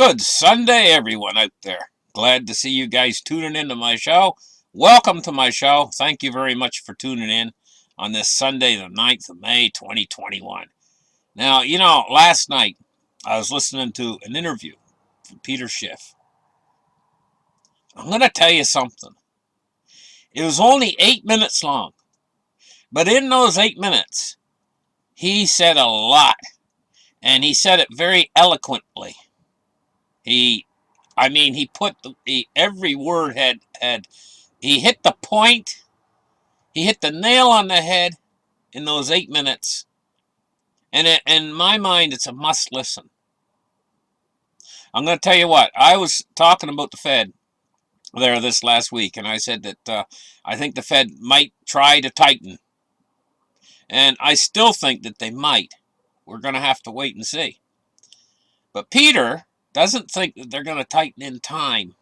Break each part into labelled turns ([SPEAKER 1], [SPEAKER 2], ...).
[SPEAKER 1] Good Sunday, everyone out there. Glad to see you guys tuning into my show. Welcome to my show. Thank you very much for tuning in on this Sunday, the 9th of May, 2021. Now, last night I was listening to an interview from Peter Schiff. I'm going to tell you something. It was only 8 minutes long, but in those 8 minutes, he said a lot, and he said it very eloquently. He put every word he hit the point. He hit the nail on the head in those 8 minutes. And in my mind, it's a must listen. I'm going to tell you what. I was talking about the Fed there this last week, and I said that I think the Fed might try to tighten. And I still think that they might. We're going to have to wait and see. But Peter doesn't think that they're going to tighten in time.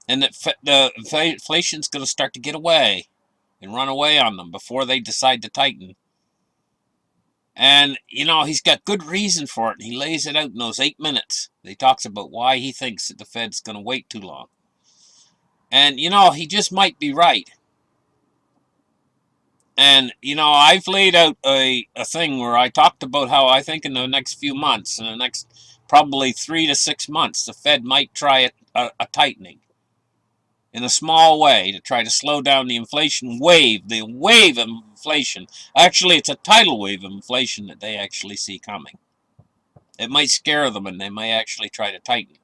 [SPEAKER 1] And that the inflation's going to start to get away and run away on them before they decide to tighten. And, he's got good reason for it. And he lays it out in those 8 minutes. He talks about why he thinks that the Fed's going to wait too long. And, he just might be right. And, I've laid out a thing where I talked about how I think in the next few months, in the next probably 3 to 6 months, the Fed might try a tightening in a small way to try to slow down the inflation wave, the wave of inflation. Actually, it's a tidal wave of inflation that they actually see coming. It might scare them, and they may actually try to tighten.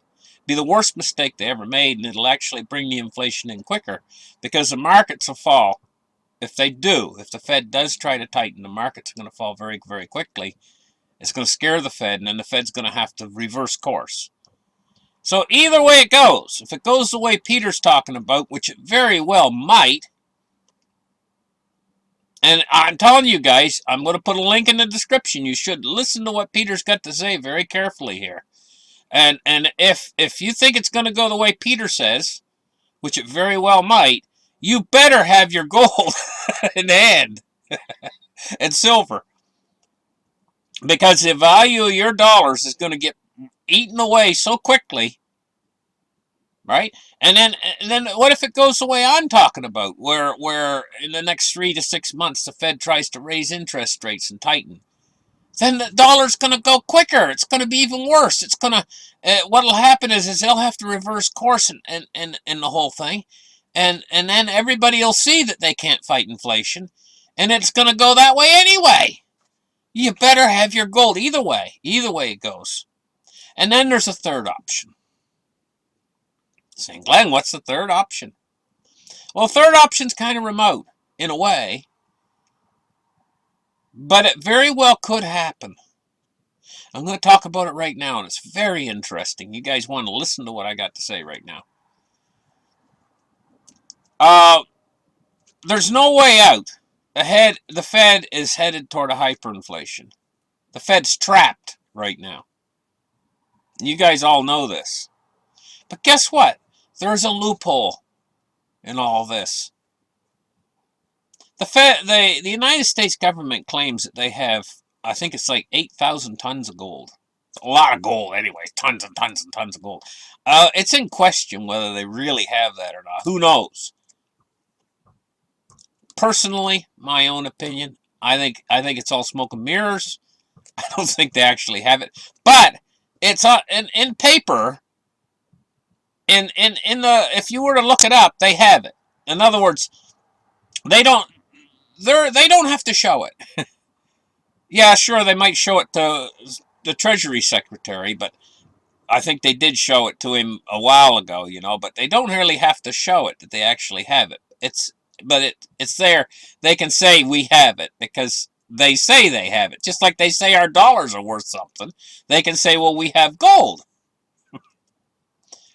[SPEAKER 1] Be the worst mistake they ever made, and it'll actually bring the inflation in quicker, because the markets will fall. If the Fed does try to tighten, the markets are going to fall very, very quickly. It's going to scare the Fed, and then the Fed's going to have to reverse course. So either way it goes, if it goes the way Peter's talking about, which it very well might, and I'm telling you guys, I'm going to put a link in the description. You should listen to what Peter's got to say very carefully here. And if you think it's going to go the way Peter says, which it very well might, you better have your gold in hand and silver. Because the value of your dollars is going to get eaten away so quickly, right? And then what if it goes the way I'm talking about, where in the next 3 to 6 months the Fed tries to raise interest rates and tighten? Then the dollar's going to go quicker. It's going to be even worse. It's going to what'll happen is they'll have to reverse course in the whole thing, and then everybody will see that they can't fight inflation, and it's going to go that way anyway. You better have your gold either way it goes. And then there's a third option. Saying, Glenn, what's the third option? Well, third option's kind of remote in a way, but it very well could happen. I'm going to talk about it right now, and it's very interesting. You guys want to listen to what I got to say right now. There's no way out. The Fed is headed toward a hyperinflation. The Fed's trapped right now. You guys all know this. But guess what? There's a loophole in all this. The United States government claims that they have, I think it's like 8,000 tons of gold. A lot of gold anyway, tons and tons and tons of gold. It's in question whether they really have that or not. Who knows? Personally, my own opinion, I think it's all smoke and mirrors. I don't think they actually have it. But it's in paper. If you were to look it up, they have it. In other words, they don't have to show it. Yeah, sure, they might show it to the Treasury Secretary, but I think they did show it to him a while ago, but they don't really have to show it that they actually have it. It's there. They can say we have it because they say they have it. Just like they say our dollars are worth something. They can say, well, we have gold.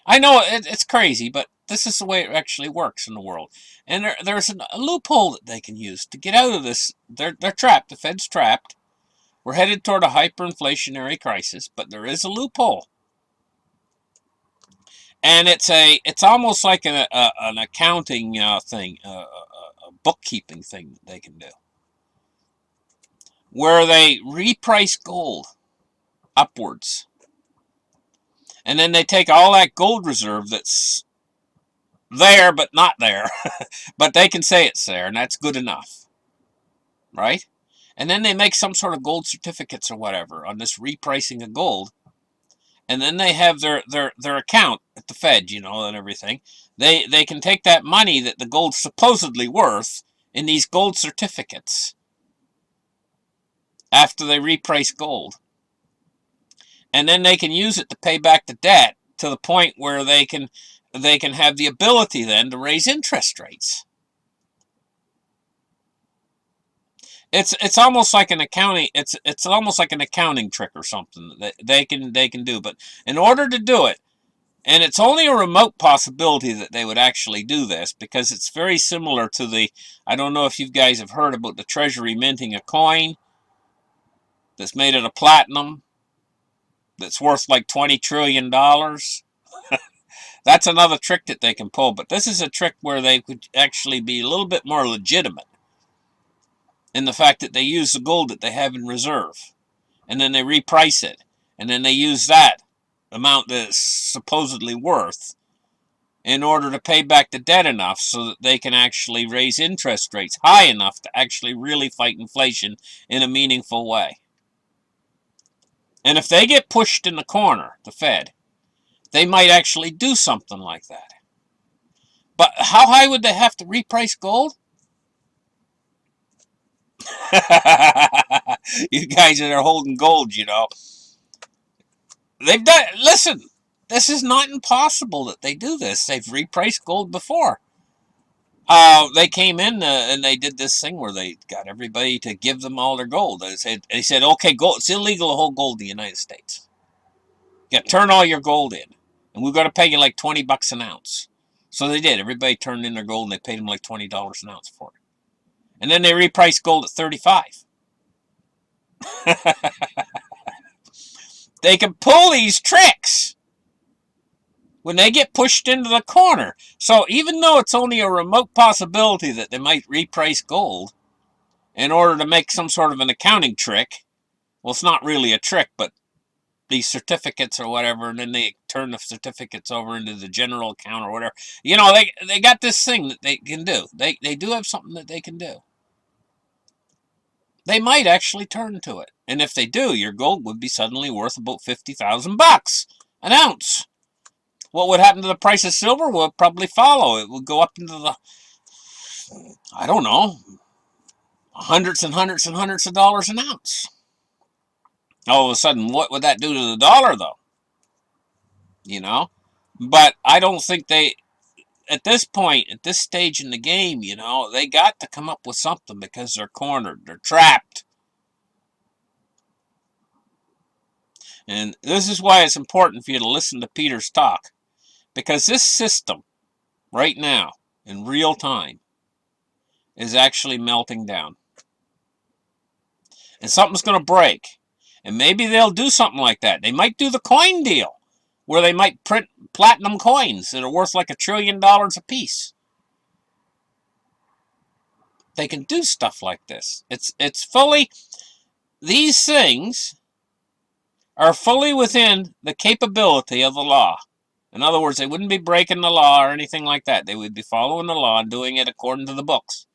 [SPEAKER 1] I know it's crazy, but this is the way it actually works in the world. And there's a loophole that they can use to get out of this. They're trapped. The Fed's trapped. We're headed toward a hyperinflationary crisis, but there is a loophole. And it's almost like an accounting thing, a bookkeeping thing that they can do, where they reprice gold upwards And then they take all that gold reserve that's there but not there, but they can say it's there, and that's good enough, right? And then they make some sort of gold certificates or whatever on this repricing of gold, and then they have their account at the Fed, and everything. They can take that money that the gold's supposedly worth in these gold certificates after they reprice gold, and then they can use it to pay back the debt to the point where they can have the ability then to raise interest rates. It's almost like an accounting it's almost like an accounting trick or something that they can do. But in order to do it, and it's only a remote possibility that they would actually do this, because it's very similar to I don't know if you guys have heard about the Treasury minting a coin that's made out of platinum that's worth like $20 trillion. That's another trick that they can pull, but this is a trick where they could actually be a little bit more legitimate in the fact that they use the gold that they have in reserve, and then they reprice it, and then they use that amount that it's supposedly worth in order to pay back the debt enough so that they can actually raise interest rates high enough to actually really fight inflation in a meaningful way. And if they get pushed in the corner, the Fed, they might actually do something like that. But how high would they have to reprice gold? You guys that are holding gold, they've done. Listen, this is not impossible that they do this. They've repriced gold before. They came in and they did this thing where they got everybody to give them all their gold. They said, okay, gold. It's illegal to hold gold in the United States. You got to turn all your gold in, and we've got to pay you like $20 an ounce. So they did. Everybody turned in their gold, and they paid them like $20 an ounce for it. And then they repriced gold at $35. They can pull these tricks when they get pushed into the corner. So even though it's only a remote possibility that they might reprice gold in order to make some sort of an accounting trick, well, it's not really a trick, but these certificates or whatever, and then they turn the certificates over into the general account or whatever. They got this thing that they can do. They do have something that they can do. They might actually turn to it. And if they do, your gold would be suddenly worth about $50,000 an ounce. What would happen to the price of silver would probably follow. It would go up into the, I don't know, hundreds and hundreds and hundreds of dollars an ounce. All of a sudden, what would that do to the dollar, though? But I don't think at this point, at this stage in the game, they got to come up with something because they're cornered. They're trapped. And this is why it's important for you to listen to Peter's talk. Because this system, right now, in real time, is actually melting down. And something's going to break. And maybe they'll do something like that. They might do the coin deal, where they might print platinum coins that are worth like $1 trillion a piece. They can do stuff like this. It's fully, these things are fully within the capability of the law. In other words, they wouldn't be breaking the law or anything like that. They would be following the law and doing it according to the books.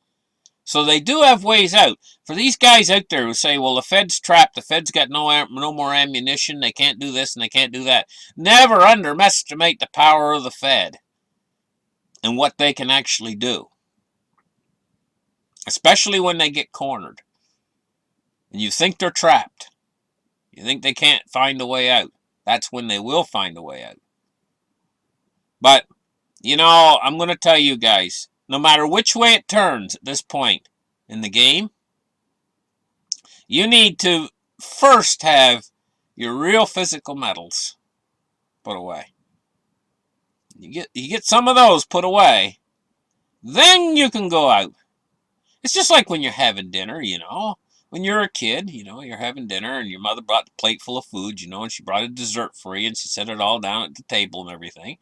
[SPEAKER 1] So they do have ways out. For these guys out there who say, well, the Fed's trapped, the Fed's got no more ammunition, they can't do this and they can't do that. Never underestimate the power of the Fed and what they can actually do. Especially when they get cornered. And you think they're trapped. You think they can't find a way out. That's when they will find a way out. But, I'm going to tell you guys, no matter which way it turns at this point in the game, you need to first have your real physical metals put away. You get some of those put away, then you can go out. It's just like when you're having dinner, When you're a kid, you're having dinner and your mother brought a plate full of food, and she brought a dessert for you and she set it all down at the table and everything.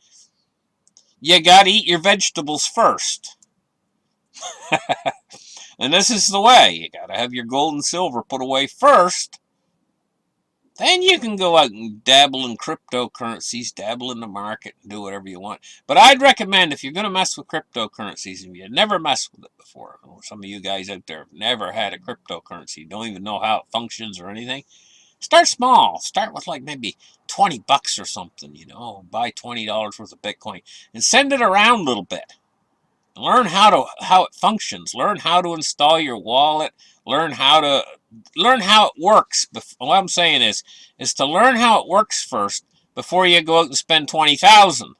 [SPEAKER 1] You gotta eat your vegetables first. And this is the way. You gotta have your gold and silver put away first. then you can go out and dabble in cryptocurrencies, dabble in the market, and do whatever you want. But I'd recommend, if you're going to mess with cryptocurrencies, and you've never messed with it before, or some of you guys out there have never had a cryptocurrency, don't even know how it functions or anything, start small. Start with like maybe 20 bucks or something, buy $20 worth of Bitcoin and send it around a little bit. Learn how it functions. Learn how to install your wallet. Learn how it works. What I'm saying is to learn how it works first before you go out and spend 20,000.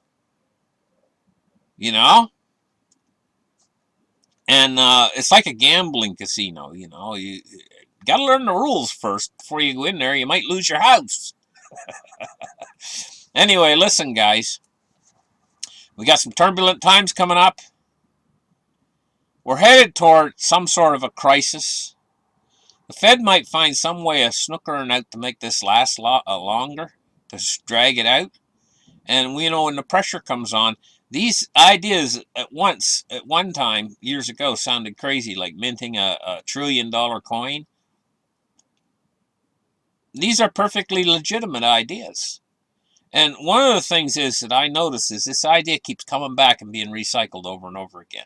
[SPEAKER 1] And it's like a gambling casino. You got to learn the rules first before you go in there. You might lose your house. Anyway, listen, guys. We got some turbulent times coming up. We're headed toward some sort of a crisis. The Fed might find some way of snookering out to make this last longer, to drag it out. And when the pressure comes on, these ideas at one time, years ago, sounded crazy, like minting a $1 trillion coin. These are perfectly legitimate ideas. And one of the things is that I notice is this idea keeps coming back and being recycled over and over again.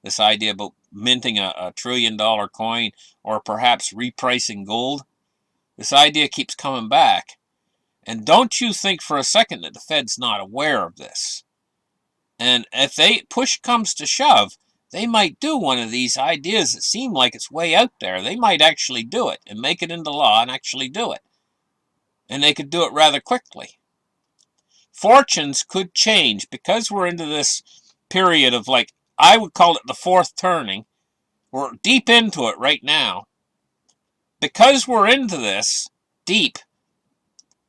[SPEAKER 1] This idea about minting a $1 trillion coin, or perhaps repricing gold. This idea keeps coming back. And don't you think for a second that the Fed's not aware of this. And if push comes to shove, they might do one of these ideas that seem like it's way out there. They might actually do it and make it into law and actually do it. And they could do it rather quickly. Fortunes could change because we're into this period of, like, I would call it the fourth turning. We're deep into it right now. Because we're into this deep,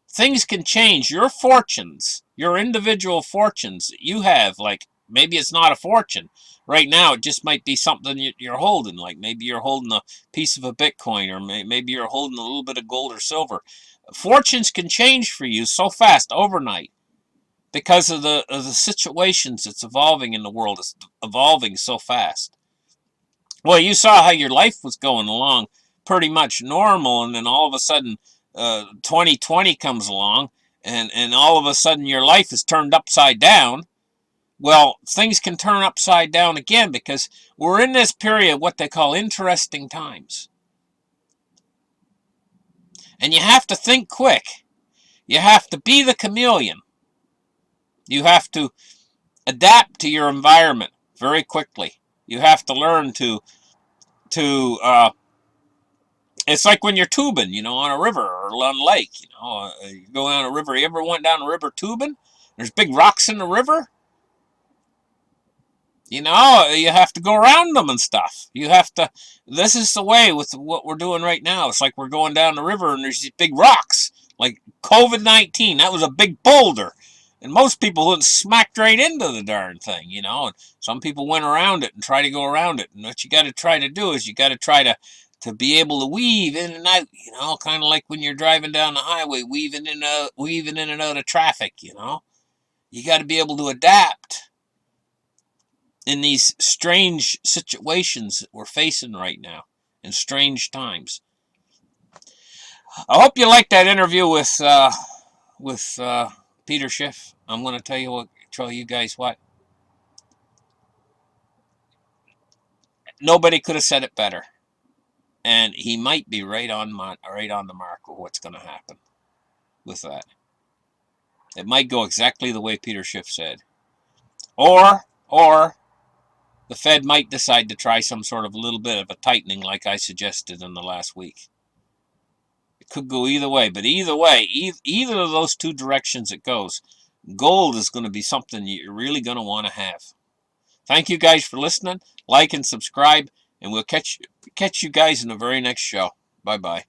[SPEAKER 1] things can change. Your fortunes, your individual fortunes that you have, like maybe it's not a fortune. Right now it just might be something you're holding. Like maybe you're holding a piece of a Bitcoin, or maybe you're holding a little bit of gold or silver. Fortunes can change for you so fast overnight. Because of the situations that's evolving in the world. It's evolving so fast. Well, you saw how your life was going along pretty much normal, and then all of a sudden 2020 comes along, and all of a sudden your life is turned upside down. Well, things can turn upside down again because we're in this period of what they call interesting times. And you have to think quick. You have to be the chameleon. You have to adapt to your environment very quickly. You have to learn to it's like when you're tubing, on a river or on a lake, you go down a river. You ever went down a river tubing? There's big rocks in the river. You have to go around them and stuff. This is the way with what we're doing right now. It's like we're going down the river and there's these big rocks. Like COVID-19, that was a big boulder. And most people went smacked right into the darn thing, and some people went around it and try to go around it. And what you got to try to do is you got to try to be able to weave in and out, kind of like when you're driving down the highway, weaving in and out of traffic, You got to be able to adapt in these strange situations that we're facing right now, in strange times. I hope you liked that interview with Peter Schiff. I'm going to tell you guys what. Nobody could have said it better. And he might be right on the mark of what's going to happen with that. It might go exactly the way Peter Schiff said. Or the Fed might decide to try some sort of a little bit of a tightening like I suggested in the last week. It could go either way, but either way, either of those two directions it goes, gold is going to be something you're really going to want to have. Thank you guys for listening. Like and subscribe, and we'll catch you guys in the very next show. Bye-bye.